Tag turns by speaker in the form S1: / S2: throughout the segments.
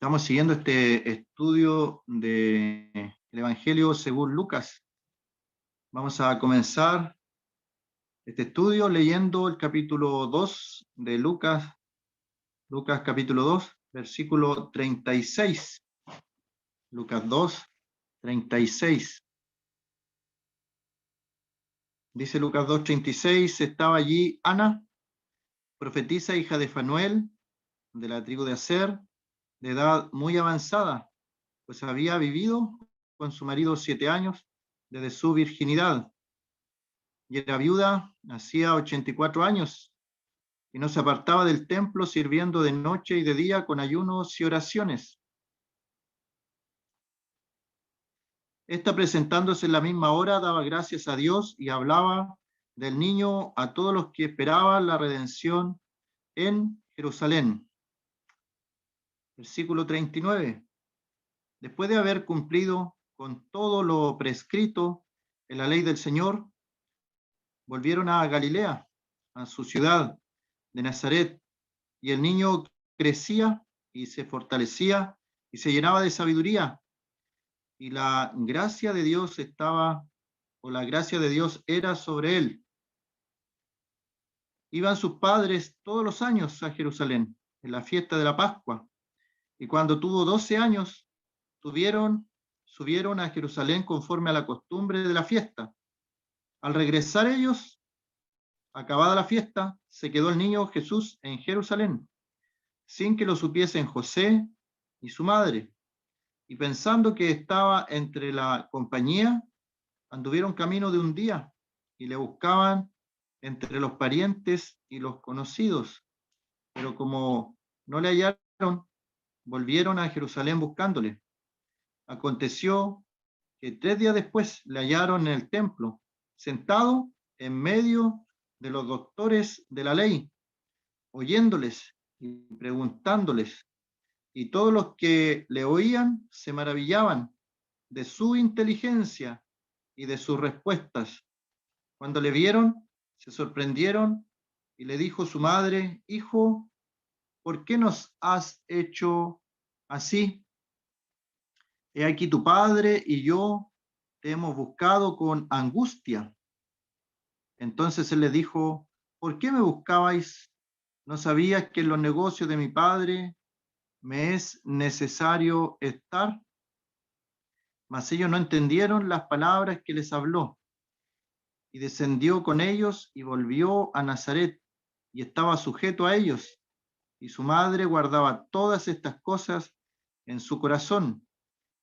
S1: Estamos siguiendo este estudio del Evangelio según Lucas. Vamos a comenzar este estudio leyendo el capítulo 2 de Lucas, Lucas capítulo 2, versículo 36. Lucas 2, 36. Dice Lucas 2, 36, estaba allí Ana, profetisa, hija de Fanuel, de la tribu de Aser, de edad muy avanzada, pues había vivido con su marido 7 años desde su virginidad, y era viuda hacía 84 años, y no se apartaba del templo, sirviendo de noche y de día con ayunos y oraciones. Esta, presentándose en la misma hora, daba gracias a Dios y hablaba del niño a todos los que esperaban la redención en Jerusalén. Versículo 39. Después de haber cumplido con todo lo prescrito en la ley del Señor, volvieron a Galilea, a su ciudad de Nazaret, y el niño crecía y se fortalecía y se llenaba de sabiduría, y la gracia de Dios la gracia de Dios era sobre él. Iban sus padres todos los años a Jerusalén en la fiesta de la Pascua, y cuando tuvo 12 años, subieron a Jerusalén conforme a la costumbre de la fiesta. Al regresar ellos, acabada la fiesta, se quedó el niño Jesús en Jerusalén, sin que lo supiesen José y su madre. Y pensando que estaba entre la compañía, anduvieron camino de un día y le buscaban entre los parientes y los conocidos. Pero como no le hallaron, volvieron a Jerusalén buscándole. Aconteció que 3 días después le hallaron en el templo, sentado en medio de los doctores de la ley, oyéndoles y preguntándoles. Y todos los que le oían se maravillaban de su inteligencia y de sus respuestas. Cuando le vieron, se sorprendieron, y le dijo su madre: Hijo, ¿por qué nos has hecho así? He aquí tu padre y yo te hemos buscado con angustia. Entonces él le dijo: ¿por qué me buscabais? ¿No sabías que en los negocios de mi padre me es necesario estar? Mas ellos no entendieron las palabras que les habló. Y descendió con ellos y volvió a Nazaret, y estaba sujeto a ellos. Y su madre guardaba todas estas cosas en su corazón.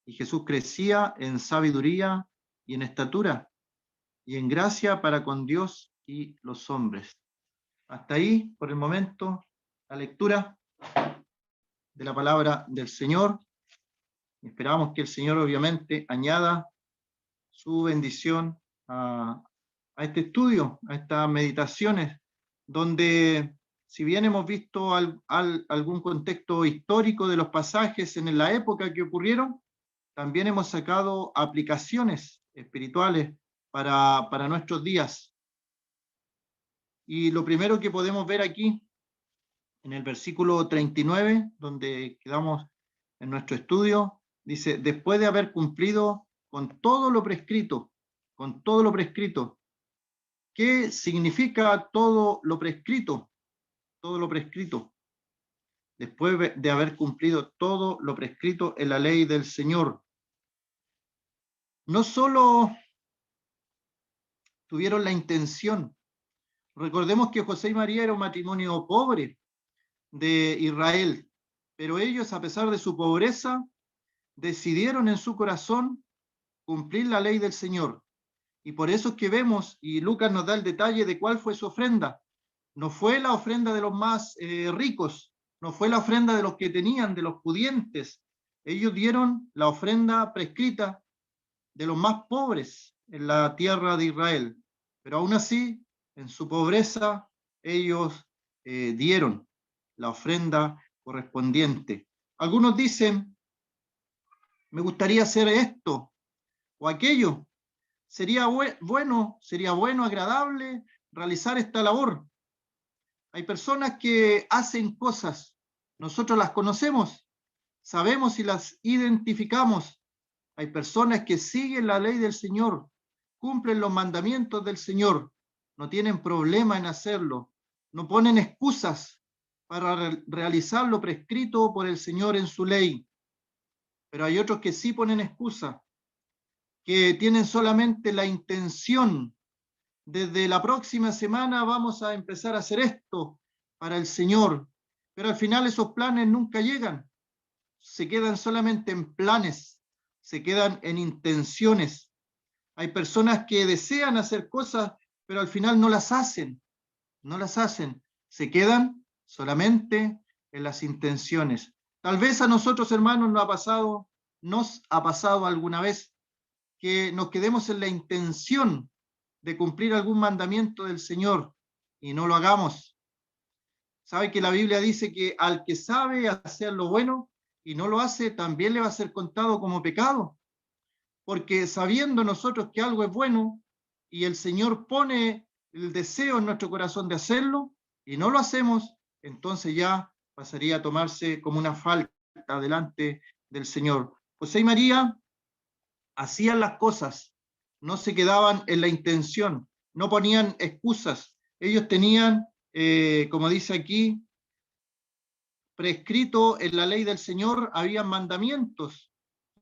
S1: Y Jesús crecía en sabiduría y en estatura, y en gracia para con Dios y los hombres. Hasta ahí, por el momento, la lectura de la palabra del Señor. Esperamos que el Señor obviamente añada su bendición a este estudio, a estas meditaciones, donde si bien hemos visto algún contexto histórico de los pasajes en la época que ocurrieron, también hemos sacado aplicaciones espirituales para nuestros días. Y lo primero que podemos ver aquí, en el versículo 39, donde quedamos en nuestro estudio, dice: después de haber cumplido con todo lo prescrito. ¿Qué significa todo lo prescrito? Todo lo prescrito. Después de haber cumplido todo lo prescrito en la ley del Señor. No solo tuvieron la intención. Recordemos que José y María era un matrimonio pobre de Israel, pero ellos, a pesar de su pobreza, decidieron en su corazón cumplir la ley del Señor. Y por eso es que vemos, y Lucas nos da el detalle de cuál fue su ofrenda. No fue la ofrenda de los más ricos, no fue la ofrenda de los que tenían, de los pudientes. Ellos dieron la ofrenda prescrita de los más pobres en la tierra de Israel. Pero aún así, en su pobreza, ellos dieron la ofrenda correspondiente. Algunos dicen: me gustaría hacer esto o aquello. Sería bueno, agradable realizar esta labor. Hay personas que hacen cosas, nosotros las conocemos, sabemos y las identificamos. Hay personas que siguen la ley del Señor, cumplen los mandamientos del Señor, no tienen problema en hacerlo, no ponen excusas para realizar lo prescrito por el Señor en su ley. Pero hay otros que sí ponen excusas, que tienen solamente la intención: desde la próxima semana vamos a empezar a hacer esto para el Señor, pero al final esos planes nunca llegan, se quedan solamente en planes, se quedan en intenciones. Hay personas que desean hacer cosas, pero al final no las hacen, se quedan solamente en las intenciones. Tal vez a nosotros, hermanos, nos ha pasado alguna vez que nos quedemos en la intención de cumplir algún mandamiento del Señor y no lo hagamos. ¿Sabe que la Biblia dice que al que sabe hacer lo bueno y no lo hace, también le va a ser contado como pecado? Porque sabiendo nosotros que algo es bueno y el Señor pone el deseo en nuestro corazón de hacerlo y no lo hacemos, entonces ya pasaría a tomarse como una falta delante del Señor. José y María hacían las cosas, no se quedaban en la intención, no ponían excusas. Ellos tenían, como dice aquí, prescrito en la ley del Señor, había mandamientos,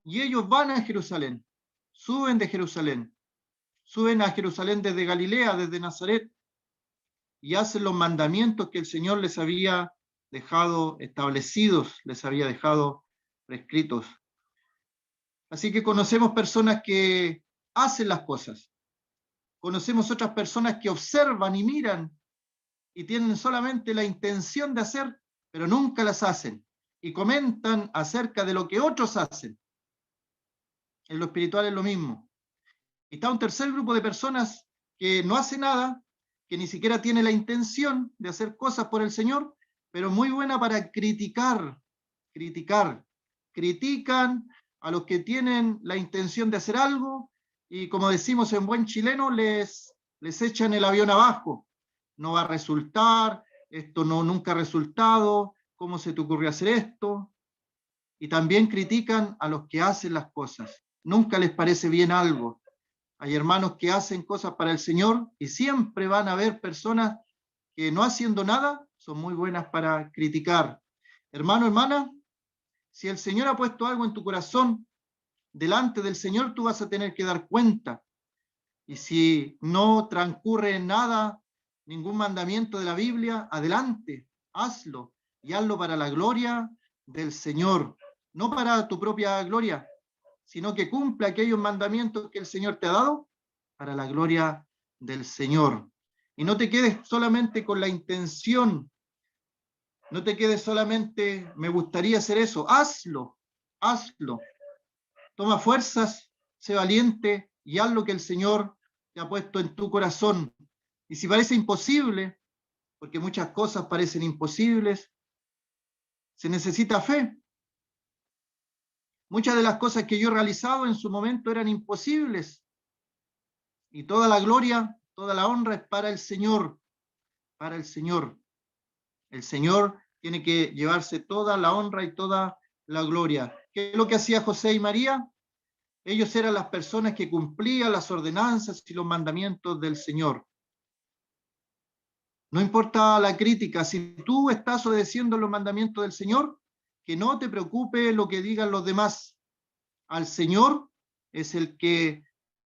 S1: y ellos van a Jerusalén, suben de Jerusalén, suben a Jerusalén desde Galilea, desde Nazaret, y hacen los mandamientos que el Señor les había dejado establecidos, les había dejado prescritos. Así que conocemos personas que hacen las cosas, conocemos otras personas que observan y miran y tienen solamente la intención de hacer, pero nunca las hacen, y comentan acerca de lo que otros hacen. En lo espiritual es lo mismo. Y está un tercer grupo de personas que no hace nada, que ni siquiera tiene la intención de hacer cosas por el Señor, pero muy buena para critican a los que tienen la intención de hacer algo, y como decimos en buen chileno, les echan el avión abajo. No va a resultar, esto no, nunca ha resultado, ¿cómo se te ocurrió hacer esto? Y también critican a los que hacen las cosas. Nunca les parece bien algo. Hay hermanos que hacen cosas para el Señor y siempre van a haber personas que no haciendo nada son muy buenas para criticar. Hermano, hermana, si el Señor ha puesto algo en tu corazón, delante del Señor tú vas a tener que dar cuenta. Y si no transcurre nada, ningún mandamiento de la Biblia, adelante, hazlo, y hazlo para la gloria del Señor, no para tu propia gloria, sino que cumpla aquellos mandamientos que el Señor te ha dado para la gloria del Señor. Y no te quedes solamente con la intención, no te quedes solamente, me gustaría hacer eso, hazlo. Toma fuerzas, sé valiente y haz lo que el Señor te ha puesto en tu corazón. Y si parece imposible, porque muchas cosas parecen imposibles, se necesita fe. Muchas de las cosas que yo he realizado en su momento eran imposibles. Y toda la gloria, toda la honra es para el Señor, para el Señor. El Señor tiene que llevarse toda la honra y toda la gloria. ¿Qué es lo que hacía José y María? Ellos eran las personas que cumplían las ordenanzas y los mandamientos del Señor. No importa la crítica, si tú estás obedeciendo los mandamientos del Señor, que no te preocupe lo que digan los demás. Al Señor es el que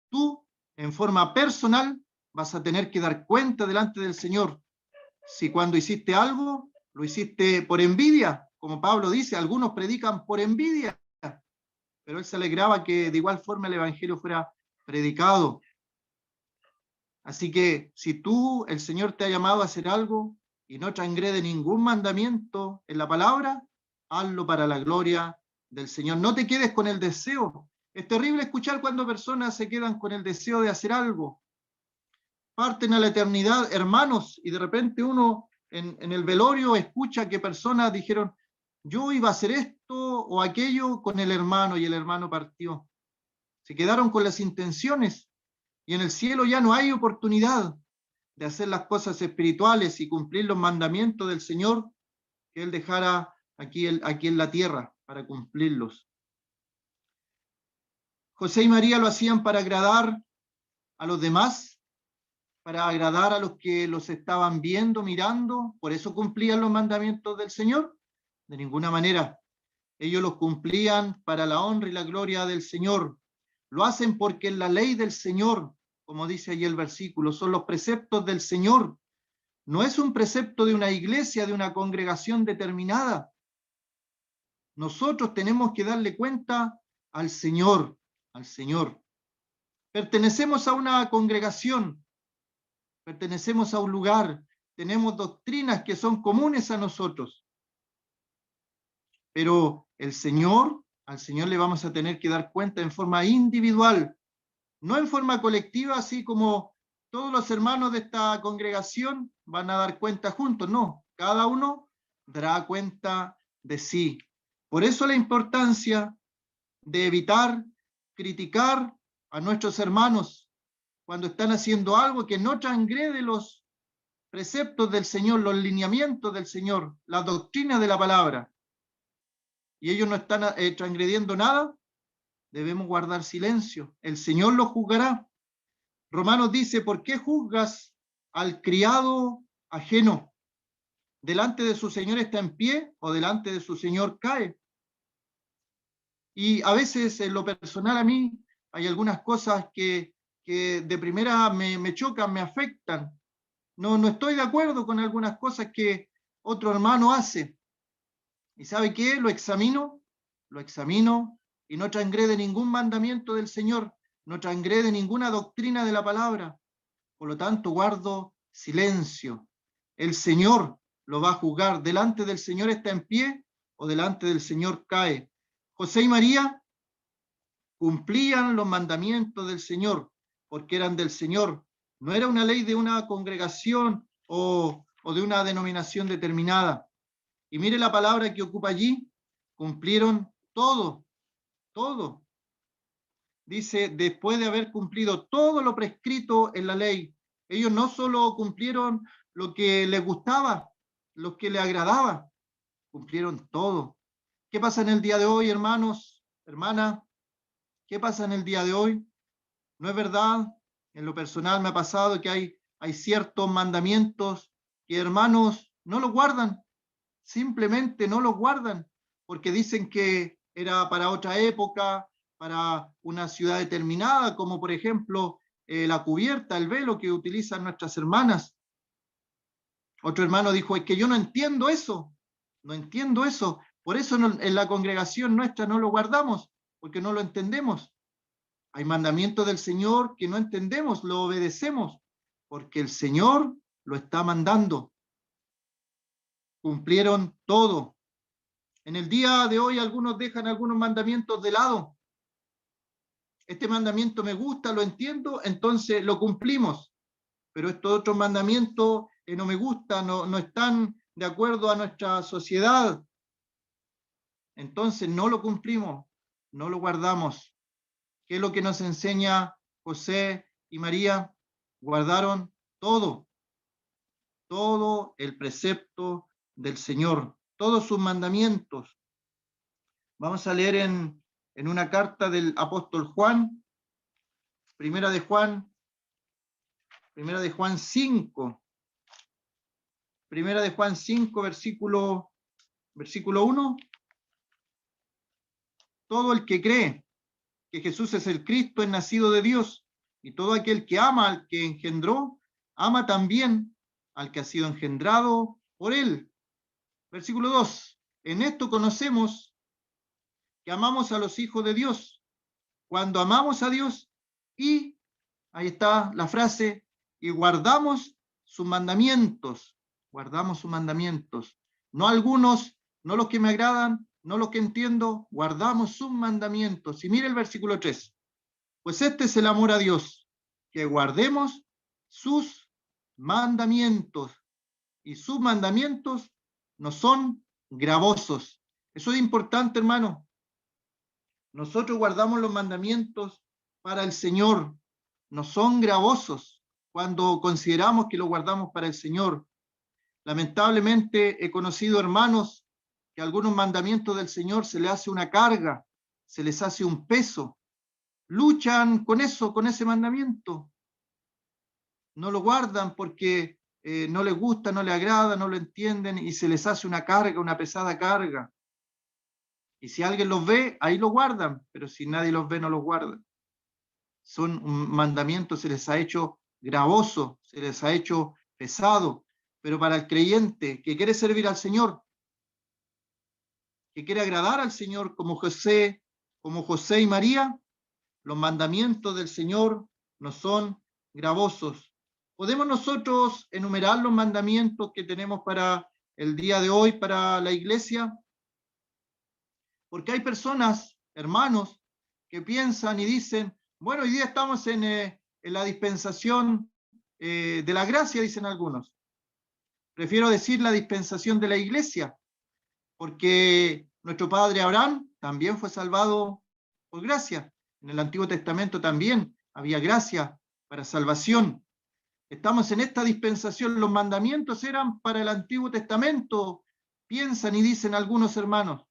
S1: tú, en forma personal, vas a tener que dar cuenta delante del Señor. Si cuando hiciste algo, lo hiciste por envidia, como Pablo dice, algunos predican por envidia, pero él se alegraba que de igual forma el Evangelio fuera predicado. Así que si tú, el Señor te ha llamado a hacer algo y no transgrede ningún mandamiento en la palabra, hazlo para la gloria del Señor. No te quedes con el deseo. Es terrible escuchar cuando personas se quedan con el deseo de hacer algo. Parten a la eternidad, hermanos, y de repente uno en el velorio escucha que personas dijeron, yo iba a hacer esto o aquello con el hermano y el hermano partió. Se quedaron con las intenciones. Y en el cielo ya no hay oportunidad de hacer las cosas espirituales y cumplir los mandamientos del Señor que Él dejara aquí en la tierra, para cumplirlos. José y María lo hacían para agradar a los demás, para agradar a los que los estaban viendo, mirando, por eso cumplían los mandamientos del Señor. De ninguna manera. Ellos los cumplían para la honra y la gloria del Señor. Lo hacen porque es la ley del Señor, como dice allí el versículo, son los preceptos del Señor. No es un precepto de una iglesia, de una congregación determinada. Nosotros tenemos que darle cuenta al Señor, al Señor. Pertenecemos a una congregación, pertenecemos a un lugar, tenemos doctrinas que son comunes a nosotros. Pero el Señor, al Señor le vamos a tener que dar cuenta en forma individual, no en forma colectiva, así como todos los hermanos de esta congregación van a dar cuenta juntos. No, cada uno dará cuenta de sí. Por eso la importancia de evitar criticar a nuestros hermanos cuando están haciendo algo que no transgrede los preceptos del Señor, los lineamientos del Señor, la doctrina de la palabra, y ellos no están transgrediendo nada, debemos guardar silencio. El Señor los juzgará. Romanos dice, ¿por qué juzgas al criado ajeno? ¿Delante de su Señor está en pie o delante de su Señor cae? Y a veces en lo personal a mí hay algunas cosas que de primera me chocan, me afectan. No estoy de acuerdo con algunas cosas que otro hermano hace. ¿Y sabe qué? Lo examino y no transgrede ningún mandamiento del Señor, no transgrede ninguna doctrina de la palabra. Por lo tanto, guardo silencio. El Señor lo va a juzgar. ¿Delante del Señor está en pie o delante del Señor cae? José y María cumplían los mandamientos del Señor porque eran del Señor. No era una ley de una congregación o de una denominación determinada. Y mire la palabra que ocupa allí, cumplieron todo. Dice, después de haber cumplido todo lo prescrito en la ley, ellos no solo cumplieron lo que les gustaba, lo que les agradaba, cumplieron todo. ¿Qué pasa en el día de hoy, hermanos, hermanas? ¿Qué pasa en el día de hoy? ¿No es verdad? En lo personal me ha pasado que hay ciertos mandamientos que hermanos no los guardan, simplemente no los guardan, porque dicen que era para otra época, para una ciudad determinada, como por ejemplo la cubierta, el velo que utilizan nuestras hermanas. Otro hermano dijo, es que yo no entiendo eso, por eso en la congregación nuestra no lo guardamos, porque no lo entendemos. Hay mandamientos del Señor que no entendemos, lo obedecemos, porque el Señor lo está mandando. Cumplieron todo. En el día de hoy algunos dejan algunos mandamientos de lado. Este mandamiento me gusta, lo entiendo, entonces lo cumplimos. Pero estos otros mandamientos no me gustan, no están de acuerdo a nuestra sociedad. Entonces no lo cumplimos, no lo guardamos. ¿Qué es lo que nos enseña José y María? Guardaron todo el precepto del Señor, todos sus mandamientos. Vamos a leer en una carta del apóstol Juan, primera de Juan 5, versículo 1. Todo el que cree que Jesús es el Cristo es nacido de Dios, y todo aquel que ama al que engendró, ama también al que ha sido engendrado por él. Versículo 2. En esto conocemos que amamos a los hijos de Dios, cuando amamos a Dios y, ahí está la frase, y guardamos sus mandamientos, no algunos, no los que me agradan, no los que entiendo, guardamos sus mandamientos. Y mire el versículo 3, pues este es el amor a Dios, que guardemos sus mandamientos, y sus mandamientos no son gravosos. Eso es importante, hermano. Nosotros guardamos los mandamientos para el Señor, no son gravosos cuando consideramos que los guardamos para el Señor. Lamentablemente he conocido hermanos que algunos mandamientos del Señor se les hace una carga, se les hace un peso. Luchan con eso, con ese mandamiento. No lo guardan porque no les gusta, no les agrada, no lo entienden y se les hace una carga, una pesada carga. Y si alguien los ve, ahí lo guardan, pero si nadie los ve, no los guardan. Son mandamientos, se les ha hecho gravoso, se les ha hecho pesado, pero para el creyente que quiere servir al Señor, que quiere agradar al Señor como José y María, los mandamientos del Señor no son gravosos. ¿Podemos nosotros enumerar los mandamientos que tenemos para el día de hoy, para la iglesia? Porque hay personas, hermanos, que piensan y dicen, bueno, hoy día estamos en la dispensación de la gracia, dicen algunos. Prefiero decir la dispensación de la iglesia, porque nuestro padre Abraham también fue salvado por gracia. En el Antiguo Testamento también había gracia para salvación. Estamos en esta dispensación, los mandamientos eran para el Antiguo Testamento, piensan y dicen algunos hermanos,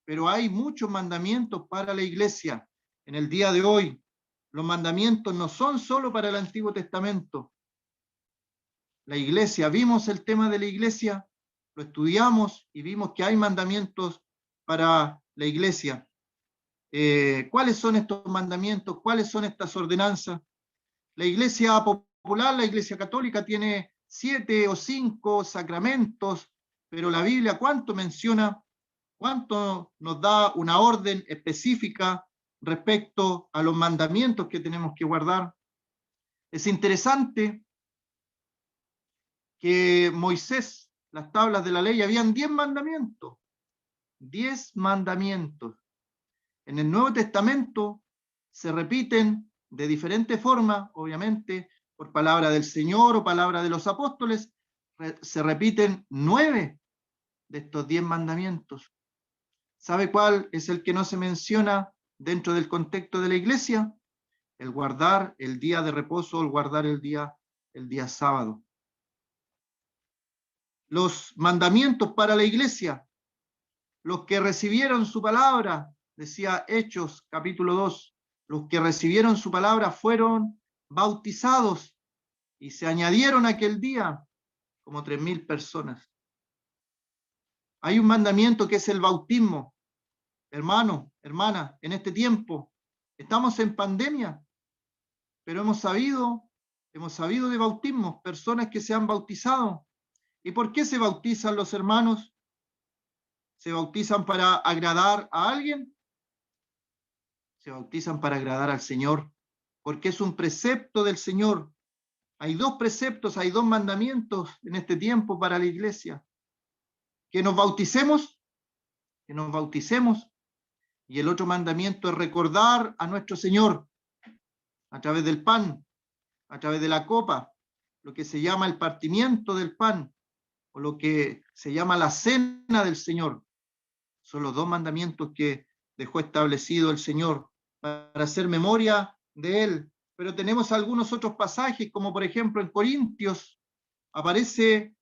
S1: pero hay muchos mandamientos para la iglesia. En el día de hoy, los mandamientos no son solo para el Antiguo Testamento. La iglesia, vimos el tema de la iglesia, lo estudiamos y vimos que hay mandamientos para la iglesia. ¿Cuáles son estos mandamientos? ¿Cuáles son estas ordenanzas? La iglesia popular, la iglesia católica, tiene 7 o 5 sacramentos, pero la Biblia, ¿cuánto menciona? ¿Cuánto nos da una orden específica respecto a los mandamientos que tenemos que guardar? Es interesante que Moisés, las tablas de la ley, habían 10 mandamientos. 10 mandamientos. En el Nuevo Testamento se repiten de diferente forma, obviamente, por palabra del Señor o palabra de los apóstoles, se repiten 9 de estos 10 mandamientos. ¿Sabe cuál es el que no se menciona dentro del contexto de la iglesia? El guardar el día de reposo, el guardar el día sábado. Los mandamientos para la iglesia, los que recibieron su palabra, decía Hechos capítulo 2, los que recibieron su palabra fueron bautizados y se añadieron aquel día como 3.000 personas. Hay un mandamiento que es el bautismo. Hermano, hermana, en este tiempo estamos en pandemia, pero hemos sabido de bautismos, personas que se han bautizado. ¿Y por qué se bautizan los hermanos? ¿Se bautizan para agradar a alguien? Se bautizan para agradar al Señor, porque es un precepto del Señor. Hay 2 preceptos, hay 2 mandamientos en este tiempo para la iglesia. Que nos bauticemos, y el otro mandamiento es recordar a nuestro Señor a través del pan, a través de la copa, lo que se llama el partimiento del pan, o lo que se llama la cena del Señor. Son los 2 mandamientos que dejó establecido el Señor para hacer memoria de Él. Pero tenemos algunos otros pasajes, como por ejemplo en Corintios, aparece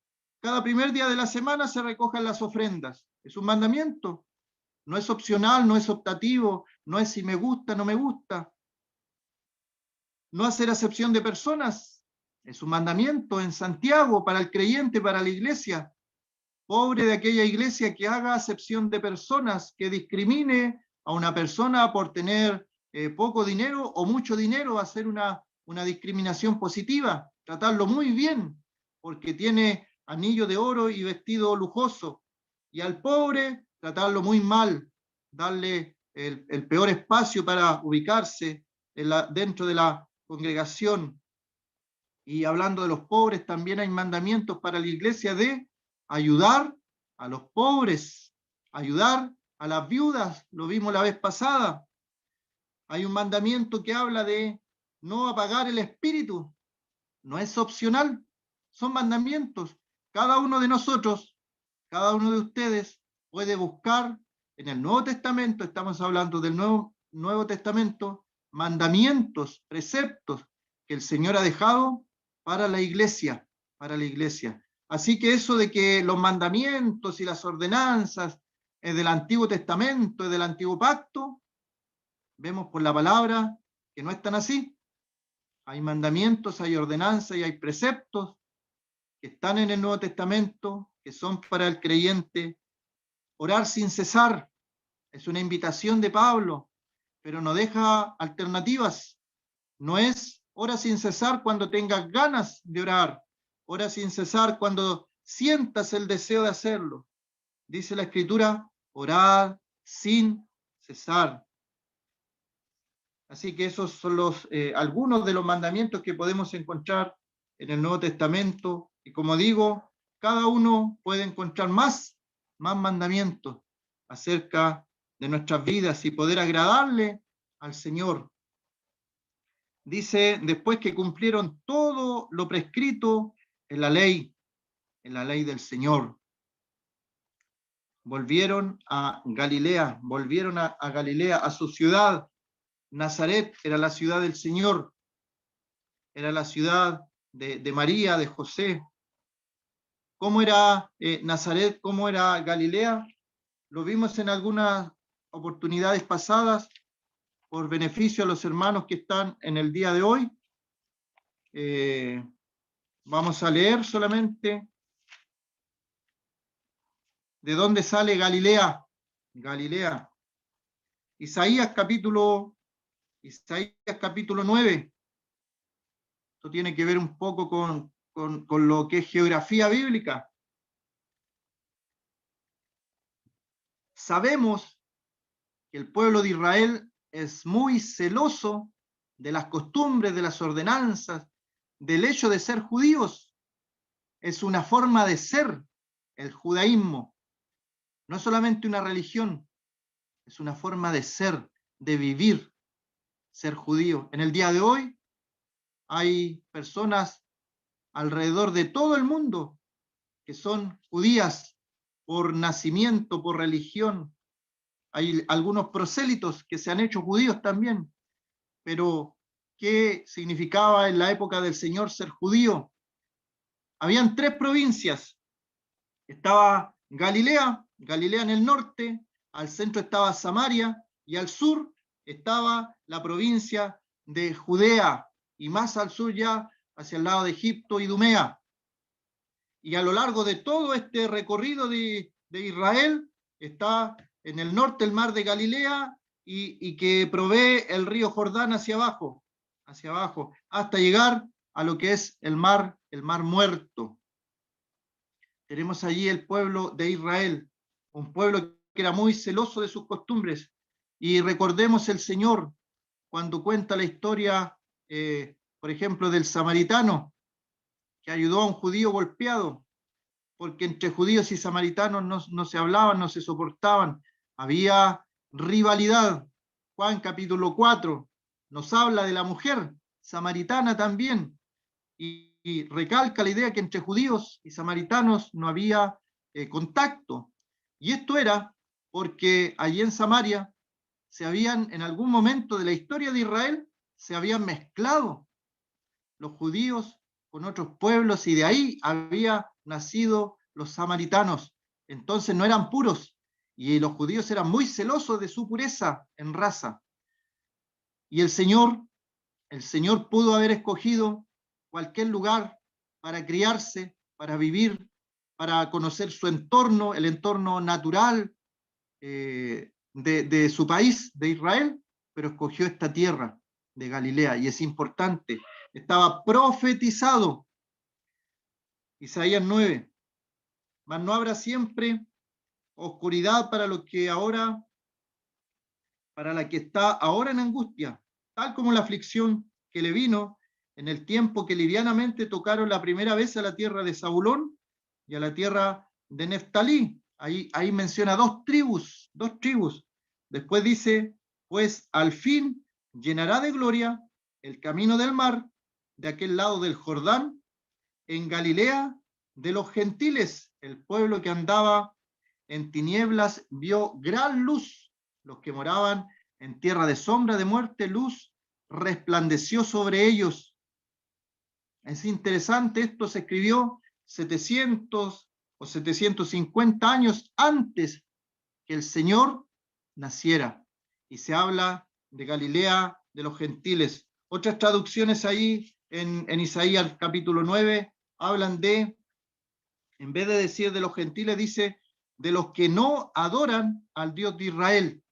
S1: cada primer día de la semana se recogen las ofrendas. Es un mandamiento. No es opcional, no es optativo, no es si me gusta, no me gusta. No hacer acepción de personas. Es un mandamiento en Santiago para el creyente, para la iglesia. Pobre de aquella iglesia que haga acepción de personas, que discrimine a una persona por tener poco dinero o mucho dinero, hacer una discriminación positiva, tratarlo muy bien, porque tiene anillo de oro y vestido lujoso. Y al pobre, tratarlo muy mal, darle el peor espacio para ubicarse dentro de la congregación. Y hablando de los pobres, también hay mandamientos para la iglesia de ayudar a los pobres, ayudar a las viudas, lo vimos la vez pasada. Hay un mandamiento que habla de no apagar el espíritu, no es opcional, son mandamientos. Cada uno de nosotros, cada uno de ustedes puede buscar en el Nuevo Testamento, estamos hablando del Nuevo Testamento, mandamientos, preceptos que el Señor ha dejado para la iglesia, para la iglesia. Así que eso de que los mandamientos y las ordenanzas es del Antiguo Testamento, es del Antiguo Pacto, vemos por la palabra que no es tan así. Hay mandamientos, hay ordenanzas y hay preceptos que están en el Nuevo Testamento, que son para el creyente. Orar sin cesar es una invitación de Pablo, pero no deja alternativas. No es ora sin cesar cuando tengas ganas de orar, ora sin cesar cuando sientas el deseo de hacerlo. Dice la Escritura, orar sin cesar. Así que esos son algunos de los mandamientos que podemos encontrar en el Nuevo Testamento. Y como digo, cada uno puede encontrar más mandamientos acerca de nuestras vidas y poder agradarle al Señor. Dice, después que cumplieron todo lo prescrito en la ley del Señor. Volvieron a Galilea, volvieron a Galilea, a su ciudad. Nazaret era la ciudad del Señor, era la ciudad de María, de José. ¿Cómo era Nazaret? ¿Cómo era Galilea? Lo vimos en algunas oportunidades pasadas, por beneficio a los hermanos que están en el día de hoy. Vamos a leer solamente de dónde sale Galilea. Galilea. Isaías capítulo 9. Esto tiene que ver un poco con lo que es geografía bíblica. Sabemos que el pueblo de Israel es muy celoso de las costumbres, de las ordenanzas, del hecho de ser judíos. Es una forma de ser el judaísmo. No es solamente una religión, es una forma de ser, de vivir, ser judío. En el día de hoy hay personas alrededor de todo el mundo que son judías por nacimiento, por religión. Hay algunos prosélitos que se han hecho judíos también, pero ¿qué significaba en la época del Señor ser judío? Habían 3 provincias. Estaba Galilea en el norte, al centro estaba Samaria y al sur estaba la provincia de Judea y más al sur ya hacia el lado de Egipto y Idumea. Y a lo largo de todo este recorrido de Israel está en el norte el mar de Galilea y que provee el río Jordán hacia abajo, hasta llegar a lo que es el mar Muerto. Tenemos allí el pueblo de Israel, un pueblo que era muy celoso de sus costumbres. Y recordemos el Señor cuando cuenta la historia, por ejemplo, del samaritano que ayudó a un judío golpeado, porque entre judíos y samaritanos no se hablaban, no se soportaban, había rivalidad. Juan capítulo 4 nos habla de la mujer samaritana también, y recalca la idea que entre judíos y samaritanos no había contacto. Y esto era porque allí en Samaria en algún momento de la historia de Israel, se habían mezclado los judíos con otros pueblos y de ahí había nacido los samaritanos. Entonces no eran puros y los judíos eran muy celosos de su pureza en raza. Y el Señor pudo haber escogido cualquier lugar para criarse, para vivir, para conocer su entorno, el entorno natural de su país, de Israel, pero escogió esta tierra de Galilea y es importante. Estaba profetizado, Isaías 9, mas no habrá siempre oscuridad para la que está ahora en angustia, tal como la aflicción que le vino en el tiempo que livianamente tocaron la primera vez a la tierra de Zabulón y a la tierra de Neftalí. Ahí menciona dos tribus. Después dice, pues al fin llenará de gloria el camino del mar de aquel lado del Jordán, en Galilea de los gentiles. El pueblo que andaba en tinieblas vio gran luz. Los que moraban en tierra de sombra de muerte, luz resplandeció sobre ellos. Es interesante, esto se escribió 700 o 750 años antes que el Señor naciera. Y se habla de Galilea de los gentiles. Otras traducciones ahí en Isaías capítulo 9 hablan de, en vez de decir de los gentiles, dice de los que no adoran al Dios de Israel.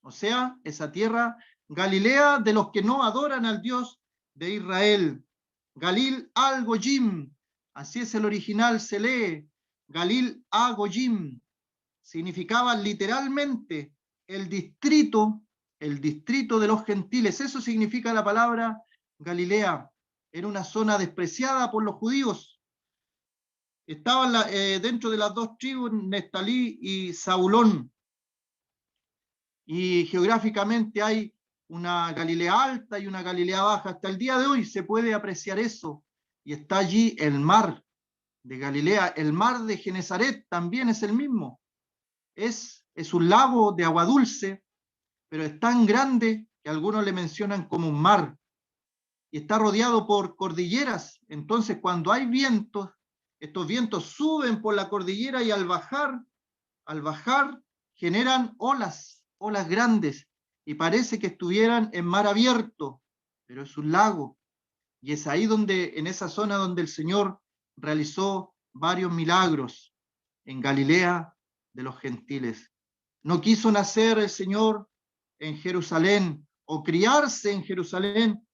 S1: O sea, esa tierra, Galilea de los que no adoran al Dios de Israel. Galil al Goyim, así es el original, se lee. Galil a Goyim, significaba literalmente el distrito de los gentiles. Eso significa la palabra Galilea. Era una zona despreciada por los judíos. Estaban dentro de las dos tribus, Neftalí y Zabulón. Y geográficamente hay una Galilea alta y una Galilea baja. Hasta el día de hoy se puede apreciar eso. Y está allí el mar de Galilea. El mar de Genesaret también es el mismo. Es un lago de agua dulce, pero es tan grande que algunos le mencionan como un mar. Y está rodeado por cordilleras. Entonces, cuando hay vientos, estos vientos suben por la cordillera y al bajar generan olas grandes. Y parece que estuvieran en mar abierto, pero es un lago. Y es ahí donde, en esa zona donde el Señor realizó varios milagros, en Galilea de los gentiles. No quiso nacer el Señor en Jerusalén o criarse en Jerusalén,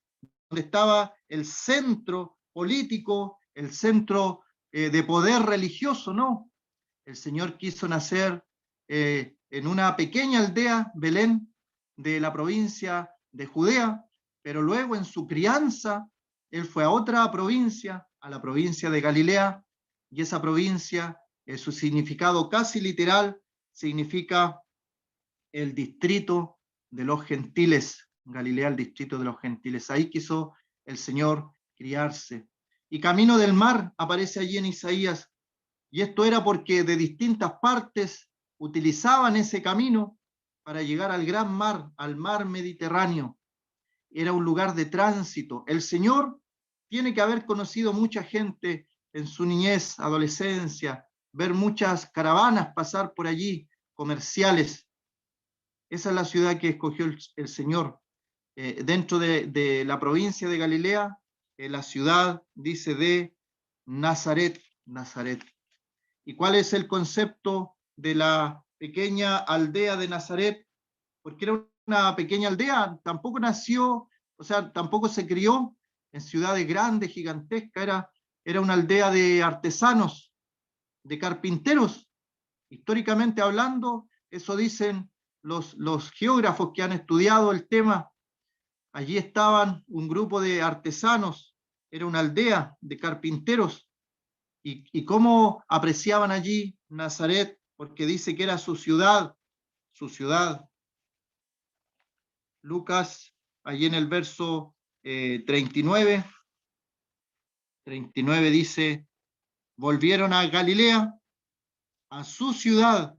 S1: donde estaba el centro político, el centro de poder religioso, no. El Señor quiso nacer en una pequeña aldea, Belén, de la provincia de Judea, pero luego en su crianza, él fue a otra provincia, a la provincia de Galilea, y esa provincia, su significado casi literal, significa el distrito de los gentiles. Galilea, el distrito de los gentiles. Ahí quiso el Señor criarse. Y camino del mar aparece allí en Isaías. Y esto era porque de distintas partes utilizaban ese camino para llegar al gran mar, al mar Mediterráneo. Era un lugar de tránsito. El Señor tiene que haber conocido mucha gente en su niñez, adolescencia, ver muchas caravanas pasar por allí, comerciales. Esa es la ciudad que escogió el Señor. Dentro de la provincia de Galilea, la ciudad dice de Nazaret, Nazaret. ¿Y cuál es el concepto de la pequeña aldea de Nazaret? Porque era una pequeña aldea, tampoco nació, o sea, tampoco se crió en ciudades grandes, gigantescas, era una aldea de artesanos, de carpinteros. Históricamente hablando, eso dicen los geógrafos que han estudiado el tema. Allí estaban un grupo de artesanos, era una aldea de carpinteros. ¿Y cómo apreciaban allí Nazaret? Porque dice que era su ciudad, su ciudad. Lucas, allí en el verso 39 dice, volvieron a Galilea, a su ciudad.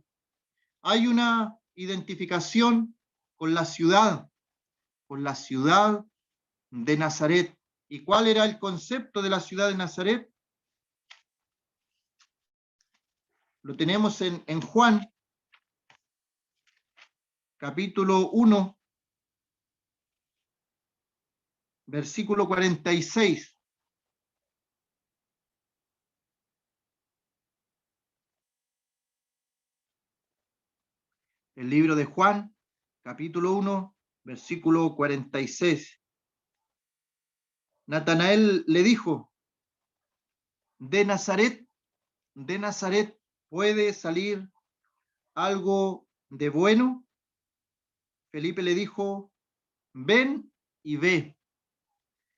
S1: Hay una identificación con la ciudad de Nazaret. ¿Y cuál era el concepto de la ciudad de Nazaret? Lo tenemos en Juan, capítulo 1, versículo 46. El libro de Juan, capítulo 1, versículo 46. Natanael le dijo, de Nazaret puede salir algo de bueno. Felipe le dijo, ven y ve.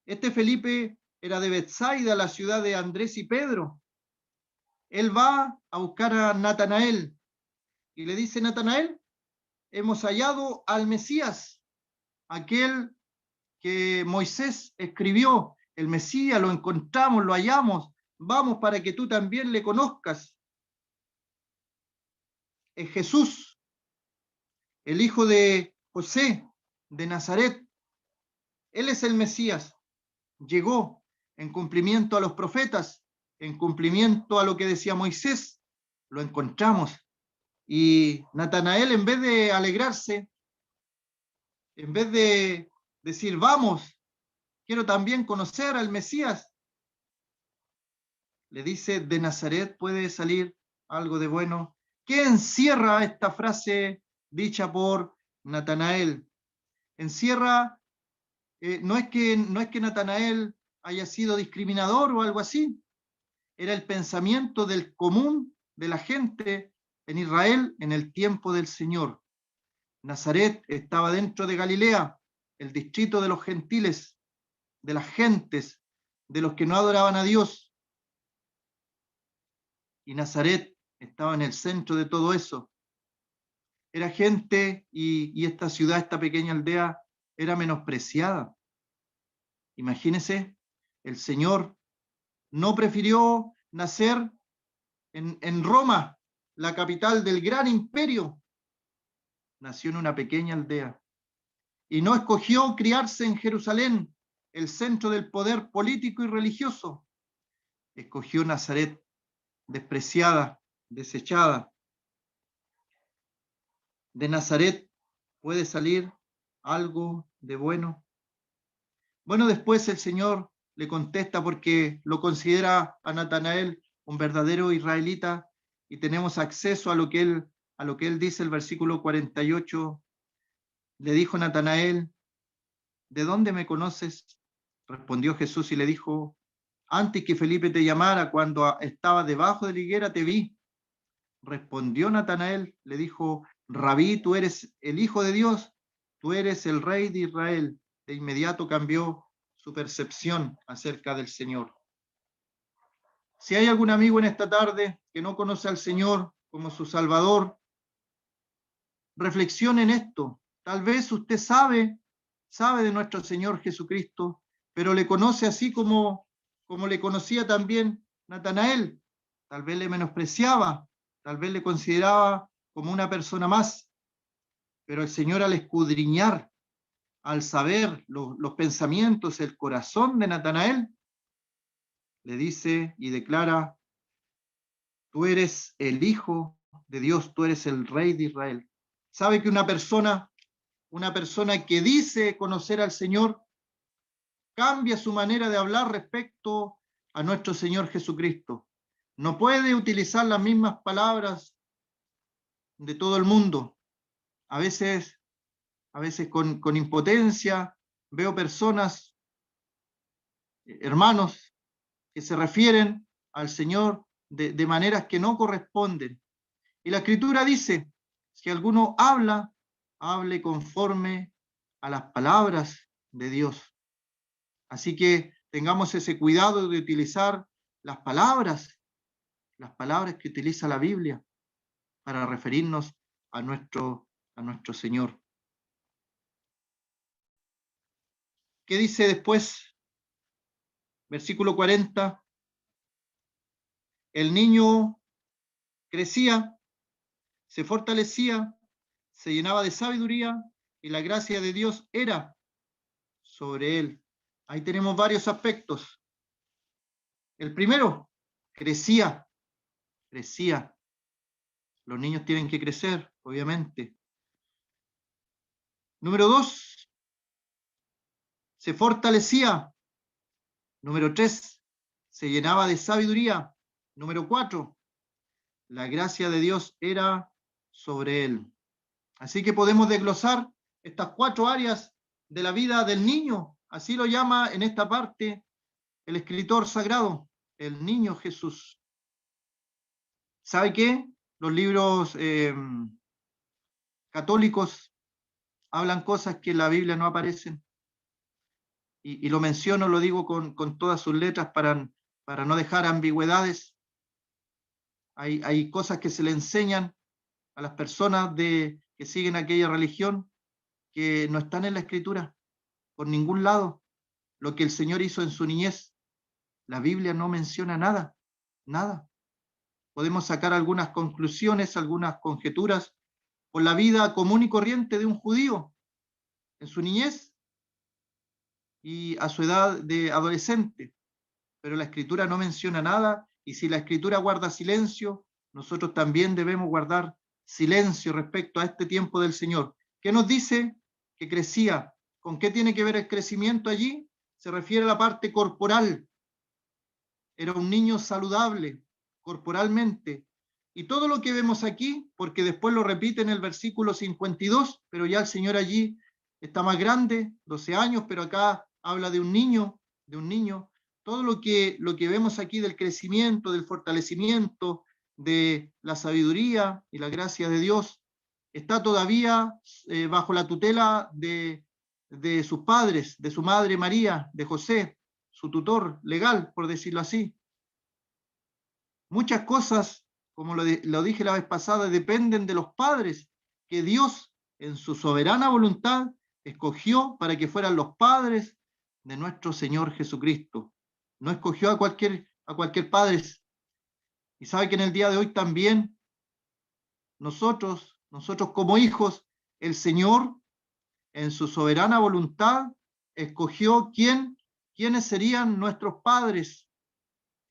S1: Este Felipe era de Betsaida, la ciudad de Andrés y Pedro. Él va a buscar a Natanael y le dice, Natanael, hemos hallado al Mesías, aquel que Moisés escribió, el Mesías, lo encontramos, lo hallamos, vamos para que tú también le conozcas. Es Jesús, el hijo de José de Nazaret. Él es el Mesías. Llegó en cumplimiento a los profetas, en cumplimiento a lo que decía Moisés. Lo encontramos Y Natanael, en vez de alegrarse, en vez de decir, vamos, quiero también conocer al Mesías, le dice, de Nazaret puede salir algo de bueno. ¿Qué encierra esta frase dicha por Natanael? Encierra, no es que Natanael haya sido discriminador o algo así, era el pensamiento del común de la gente en Israel en el tiempo del Señor. Nazaret estaba dentro de Galilea, el distrito de los gentiles, de las gentes, de los que no adoraban a Dios. Y Nazaret estaba en el centro de todo eso. Era gente y esta ciudad, esta pequeña aldea, era menospreciada. Imagínense, el Señor no prefirió nacer en Roma, la capital del gran imperio. Nació en una pequeña aldea. Y no escogió criarse en Jerusalén, el centro del poder político y religioso. Escogió Nazaret, despreciada, desechada. De Nazaret puede salir algo de bueno. Bueno, después el Señor le contesta porque lo considera a Natanael un verdadero israelita y tenemos acceso a lo que él dice el versículo 48. Le dijo Natanael, ¿de dónde me conoces? Respondió Jesús y le dijo, antes que Felipe te llamara, cuando estaba debajo de la higuera, te vi. Respondió Natanael, le dijo, Rabí, tú eres el Hijo de Dios, tú eres el Rey de Israel. De inmediato cambió su percepción acerca del Señor. Si hay algún amigo en esta tarde que no conoce al Señor como su Salvador, reflexione en esto. Tal vez usted sabe de nuestro Señor Jesucristo, pero le conoce así como le conocía también Natanael. Tal vez le menospreciaba, tal vez le consideraba como una persona más, pero el Señor al escudriñar, al saber los pensamientos, el corazón de Natanael, le dice y declara, tú eres el Hijo de Dios, tú eres el Rey de Israel. ¿Sabe que una persona que dice conocer al Señor cambia su manera de hablar respecto a nuestro Señor Jesucristo? No puede utilizar las mismas palabras de todo el mundo. A veces con impotencia veo personas, hermanos, que se refieren al Señor de maneras que no corresponden. Y la Escritura dice, si alguno habla, hable conforme a las palabras de Dios. Así que tengamos ese cuidado de utilizar las palabras que utiliza la Biblia para referirnos a nuestro Señor. ¿Qué dice después? Versículo 40. El niño crecía, se fortalecía, se llenaba de sabiduría y la gracia de Dios era sobre él. Ahí tenemos varios aspectos. El primero, crecía. Los niños tienen que crecer, obviamente. Número 2, se fortalecía. Número 3, se llenaba de sabiduría. Número 4, la gracia de Dios era sobre él. Así que podemos desglosar estas 4 áreas de la vida del niño. Así lo llama en esta parte el escritor sagrado, el niño Jesús. ¿Sabe qué? Los libros católicos hablan cosas que en la Biblia no aparecen. Y lo menciono, lo digo con todas sus letras para no dejar ambigüedades. Hay cosas que se le enseñan a las personas que siguen aquella religión que no están en la Escritura, por ningún lado. Lo que el Señor hizo en su niñez, la Biblia no menciona nada, nada. Podemos sacar algunas conclusiones, algunas conjeturas por la vida común y corriente de un judío en su niñez y a su edad de adolescente, pero la Escritura no menciona nada, y si la Escritura guarda silencio, nosotros también debemos guardar silencio respecto a este tiempo del Señor. ¿Qué nos dice? Que crecía. ¿Con qué tiene que ver el crecimiento allí? Se refiere a la parte corporal. Era un niño saludable corporalmente. Y todo lo que vemos aquí, porque después lo repite en el versículo 52, pero ya el Señor allí está más grande, 12 años, pero acá habla de un niño, de un niño. Todo lo que vemos aquí del crecimiento, del fortalecimiento, de la sabiduría y la gracia de Dios, está todavía bajo la tutela de sus padres, de su madre María, de José, su tutor legal, por decirlo así. Muchas cosas, como lo dije la vez pasada, dependen de los padres que Dios, en su soberana voluntad, escogió para que fueran los padres de nuestro Señor Jesucristo. No escogió a cualquier padre. Y sabe que en el día de hoy también nosotros como hijos, el Señor, en su soberana voluntad, escogió quiénes serían nuestros padres,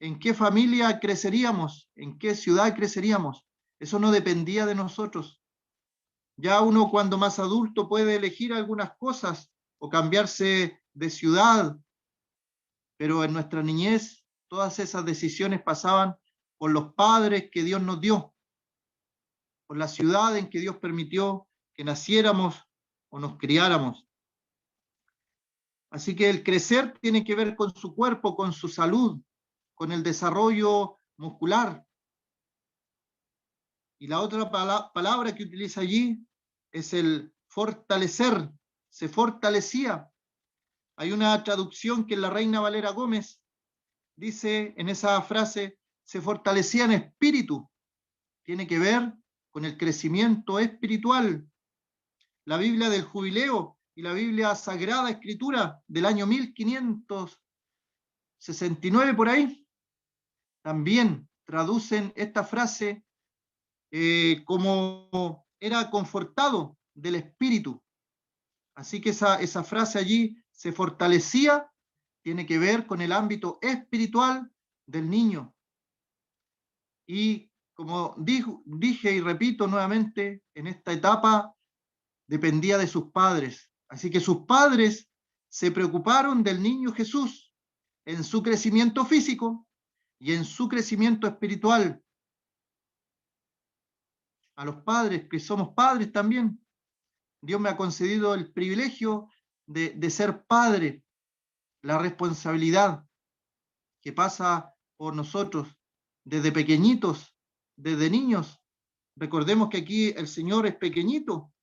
S1: en qué familia creceríamos, en qué ciudad creceríamos. Eso no dependía de nosotros. Ya uno cuando más adulto puede elegir algunas cosas o cambiarse de ciudad, pero en nuestra niñez todas esas decisiones pasaban por los padres que Dios nos dio, por la ciudad en que Dios permitió que naciéramos o nos criáramos. Así que el crecer tiene que ver con su cuerpo, con su salud, con el desarrollo muscular. Y la otra palabra que utiliza allí es el fortalecer. Se fortalecía. Hay una traducción que en la Reina Valera Gómez dice en esa frase, se fortalecía en espíritu. Tiene que ver con el crecimiento espiritual. La Biblia del Jubileo y la Biblia Sagrada Escritura del año 1569 por ahí, también traducen esta frase como era confortado del espíritu. Así que esa frase allí, se fortalecía, tiene que ver con el ámbito espiritual del niño. Y como dije y repito nuevamente, en esta etapa dependía de sus padres. Así que sus padres se preocuparon del niño Jesús en su crecimiento físico y en su crecimiento espiritual. A los padres, que somos padres también, Dios me ha concedido el privilegio de ser padre, la responsabilidad que pasa por nosotros desde pequeñitos, desde niños. Recordemos que aquí el Señor es pequeñito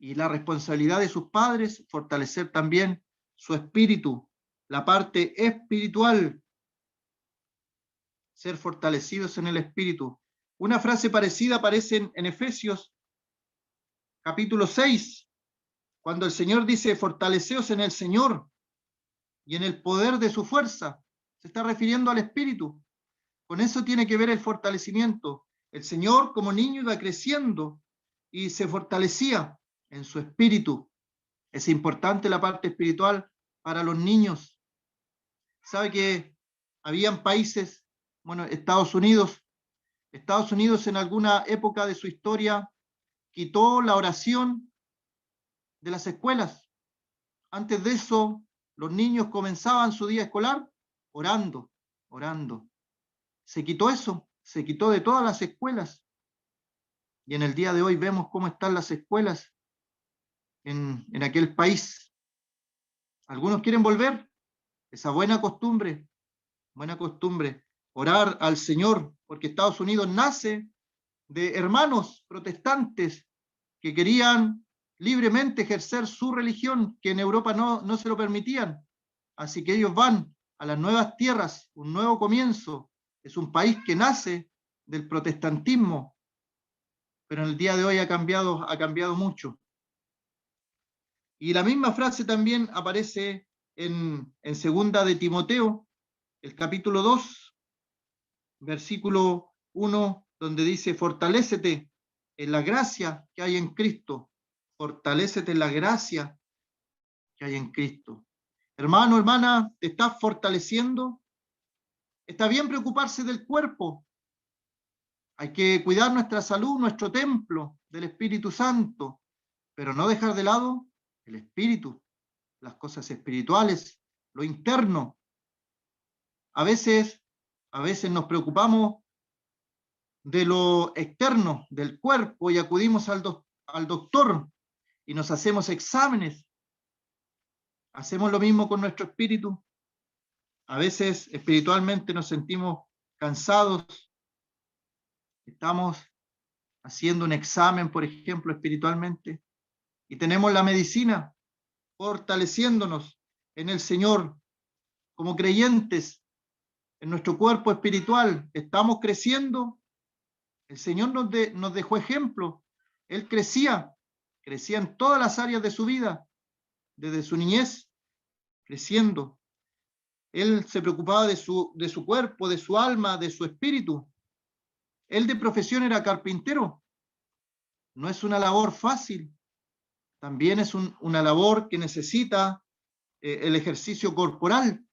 S1: y la responsabilidad de sus padres, fortalecer también su espíritu, la parte espiritual, ser fortalecidos en el espíritu. Una frase parecida aparece en Efesios capítulo 6, cuando el Señor dice, fortaleceos en el Señor y en el poder de su fuerza. Se está refiriendo al espíritu. Con eso tiene que ver el fortalecimiento. El Señor como niño iba creciendo y se fortalecía en su espíritu. Es importante la parte espiritual para los niños. Sabe que habían países, bueno, Estados Unidos en alguna época de su historia quitó la oración de las escuelas. Antes de eso, los niños comenzaban su día escolar orando. Se quitó eso, se quitó de todas las escuelas. Y en el día de hoy vemos cómo están las escuelas en aquel país. Algunos quieren volver esa buena costumbre, orar al Señor, porque Estados Unidos nace de hermanos protestantes que querían libremente ejercer su religión, que en Europa no se lo permitían. Así que ellos van a las nuevas tierras, un nuevo comienzo. Es un país que nace del protestantismo, pero en el día de hoy ha cambiado mucho. Y la misma frase también aparece en segunda de Timoteo, el capítulo 2, versículo 1, donde dice, fortalécete en la gracia que hay en Cristo. Fortalécete en la gracia que hay en Cristo. Hermano, hermana, ¿te estás fortaleciendo? Está bien preocuparse del cuerpo. Hay que cuidar nuestra salud, nuestro templo del Espíritu Santo, pero no dejar de lado el espíritu, las cosas espirituales, lo interno. A veces nos preocupamos de lo externo, del cuerpo, y acudimos al doctor y nos hacemos exámenes. Hacemos lo mismo con nuestro espíritu. A veces espiritualmente nos sentimos cansados. Estamos haciendo un examen, por ejemplo, espiritualmente, y tenemos la medicina fortaleciéndonos en el Señor como creyentes en nuestro cuerpo espiritual. Estamos creciendo. El Señor nos dejó ejemplo. Él crecía en todas las áreas de su vida, desde su niñez, creciendo. Él se preocupaba de su cuerpo, de su alma, de su espíritu. Él de profesión era carpintero. No es una labor fácil. También es una labor que necesita el ejercicio corporal,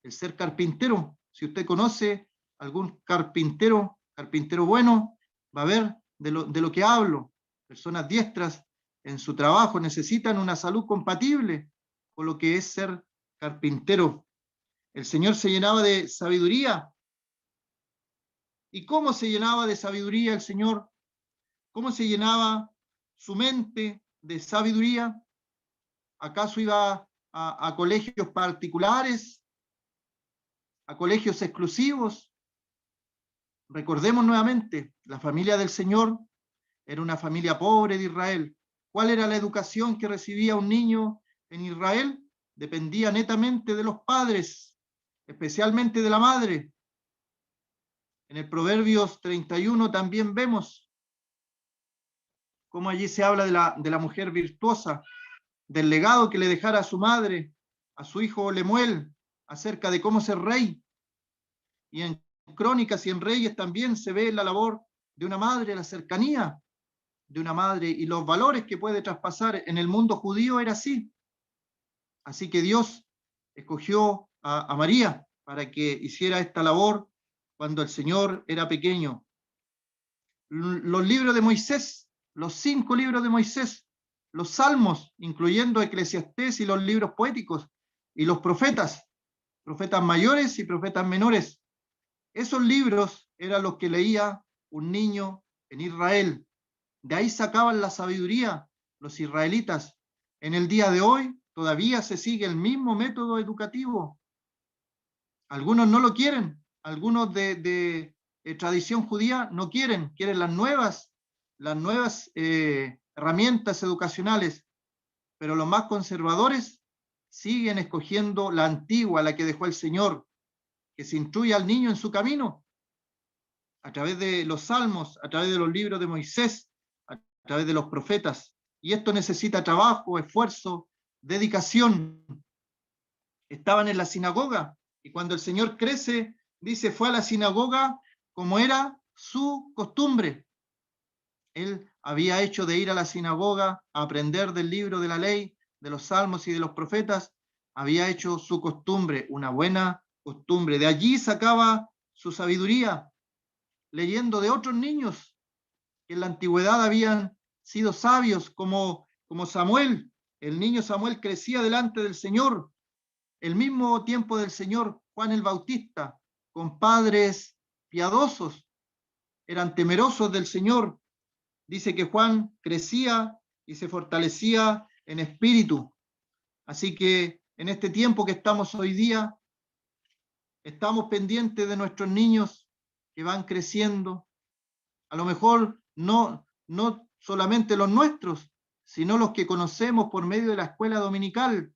S1: el ser carpintero. Si usted conoce algún carpintero bueno, va a ver de lo que hablo. Personas diestras en su trabajo necesitan una salud compatible con lo que es ser carpintero. El Señor se llenaba de sabiduría. ¿Y cómo se llenaba de sabiduría el Señor? ¿Cómo se llenaba su mente de sabiduría? ¿Acaso iba a colegios particulares, a colegios exclusivos? Recordemos nuevamente, la familia del Señor era una familia pobre de Israel. ¿Cuál era la educación que recibía un niño en Israel? Dependía netamente de los padres, especialmente de la madre. En el Proverbios 31 también vemos cómo allí se habla de la mujer virtuosa, del legado que le dejara a su madre, a su hijo Lemuel, acerca de cómo ser rey. Y en Crónicas y en Reyes también se ve la labor de una madre, la cercanía de una madre y los valores que puede traspasar. En el mundo judío era así. Así que Dios escogió a María para que hiciera esta labor cuando el Señor era pequeño. Los libros de Moisés, los 5 libros de Moisés, los salmos, incluyendo Eclesiastés y los libros poéticos, y los profetas mayores y profetas menores. Esos libros eran los que leía un niño en Israel. De ahí sacaban la sabiduría los israelitas. En el día de hoy todavía se sigue el mismo método educativo. Algunos no lo quieren, algunos de tradición judía no quieren las nuevas herramientas educacionales, pero los más conservadores siguen escogiendo la antigua, la que dejó el Señor, que se instruye al niño en su camino, a través de los salmos, a través de los libros de Moisés, a través de los profetas. Y esto necesita trabajo, esfuerzo, dedicación. Estaban en la sinagoga, y cuando el Señor crece, dice, fue a la sinagoga como era su costumbre. Él había hecho de ir a la sinagoga a aprender del libro de la ley, de los salmos y de los profetas, había hecho su costumbre, una buena costumbre. De allí sacaba su sabiduría, leyendo de otros niños que en la antigüedad habían sido sabios, como Samuel. El niño Samuel crecía delante del Señor, el mismo tiempo del Señor, Juan el Bautista, con padres piadosos, eran temerosos del Señor. Dice que Juan crecía y se fortalecía en espíritu. Así que en este tiempo que estamos hoy día, estamos pendientes de nuestros niños que van creciendo. A lo mejor no solamente los nuestros, sino los que conocemos por medio de la escuela dominical.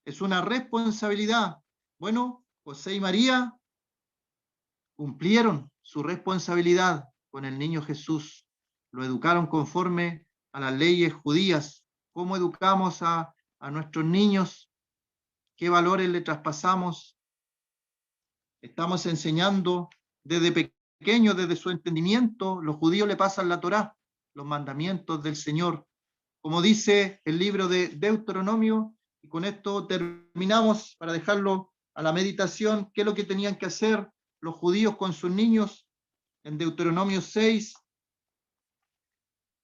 S1: Es una responsabilidad. Bueno, José y María cumplieron su responsabilidad con el niño Jesús. Lo educaron conforme a las leyes judías. ¿Cómo educamos a nuestros niños? ¿Qué valores le traspasamos? Estamos enseñando desde pequeños, desde su entendimiento. Los judíos le pasan la Torá, los mandamientos del Señor. Como dice el libro de Deuteronomio, y con esto terminamos para dejarlo a la meditación, qué es lo que tenían que hacer los judíos con sus niños. En Deuteronomio 6,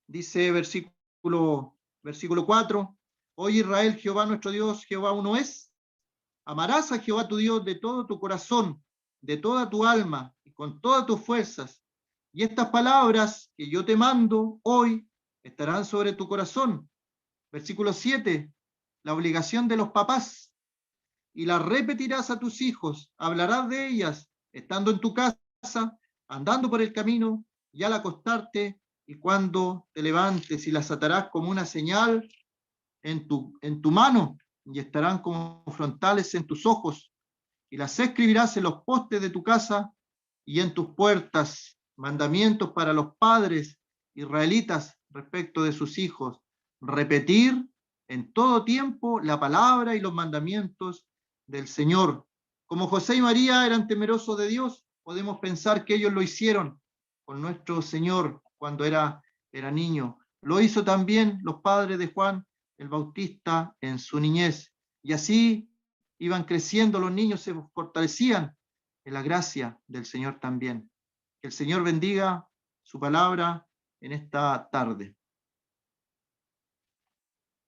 S1: dice versículo 4, Oye Israel, Jehová nuestro Dios, Jehová uno es. Amarás a Jehová tu Dios de todo tu corazón, de toda tu alma y con todas tus fuerzas. Y estas palabras que yo te mando hoy estarán sobre tu corazón. Versículo 7, la obligación de los papás. Y las repetirás a tus hijos, hablarás de ellas, estando en tu casa, andando por el camino, y al acostarte, y cuando te levantes, y las atarás como una señal en tu mano, y estarán como frontales en tus ojos, y las escribirás en los postes de tu casa y en tus puertas, mandamientos para los padres israelitas respecto de sus hijos, repetir en todo tiempo la palabra y los mandamientos del Señor. Como José y María eran temerosos de Dios, podemos pensar que ellos lo hicieron con nuestro Señor cuando era niño. Lo hizo también los padres de Juan el Bautista en su niñez. Y así iban creciendo los niños, se fortalecían en la gracia del Señor también. Que el Señor bendiga su palabra en esta tarde.